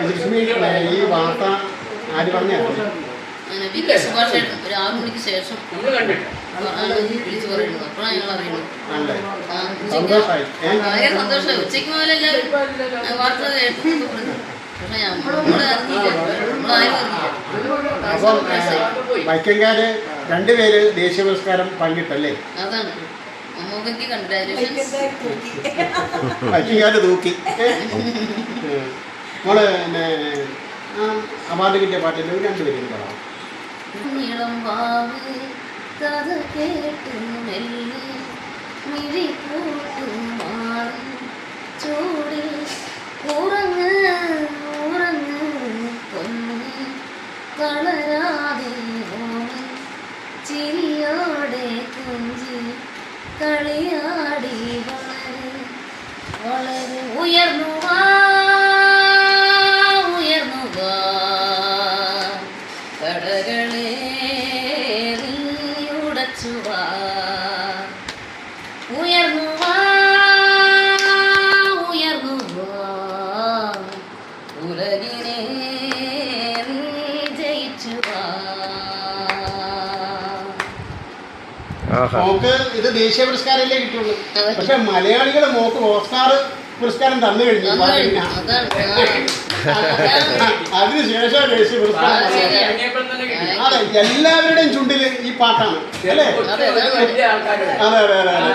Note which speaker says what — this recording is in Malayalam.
Speaker 1: ലക്ഷ്മി ഈ വാർത്ത ആര് പറഞ്ഞാണ്?
Speaker 2: സുഭാഷ് ഒരു 6 മണിക്ക് ശേഷം വിളിച്ചു പറയുന്നത്. അപ്പോഴാണ് ഞങ്ങൾ അറിയുന്നത്. ഭയങ്കര സന്തോഷമായി. ഉച്ചയ്ക്ക് മുതലെല്ലാവരും വാർത്ത കേട്ടു. പക്ഷെ
Speaker 1: വൈക്കങ്കാര് 2 പേര് ദേശീയ പുരസ്കാരം പങ്കിട്ടല്ലേ?
Speaker 2: അതാണ് കൺഗ്രാജുലേഷൻസ്.
Speaker 1: വൈക്കങ്കാര് തൂക്കി. മോള് അവാർഡ് കിട്ടിയ പാട്ടിൽ 2 പേരും പറയാം.
Speaker 2: നീളം വാവ് കഥ കേട്ടു മെല്ലെ മിഴി കൂട്ടു മാറി ചൂടിൽ ഉറങ്ങ് ഉറങ്ങ് പൊന്ന് കളരാതെ ഓണ് ചിരിയോടെ കുഞ്ചി കളിയാടി വളര് വളര് ഉയർന്നു വാ ഉയർന്നു വാ കടകളെ ഉടച്ചു വാ ഉയർന്നു വാ ഉയർന്നു വാ ഉലകിനെ ജയിച്ചു വാ.
Speaker 1: മോക്ക് ഇത് ദേശീയ പുരസ്കാരമല്ലേ കിട്ടുള്ളൂ. പക്ഷെ മലയാളികള് മോക്ക് ഓസ്കാർ പുരസ്കാരം തന്നു കഴിഞ്ഞു. അതിനുശേഷം ദേശീയ പുരസ്കാരം. അതെ, എല്ലാവരുടെയും ചുണ്ടില് ഈ പാട്ടാണ് അല്ലേ? അതെ അതെ അതെ.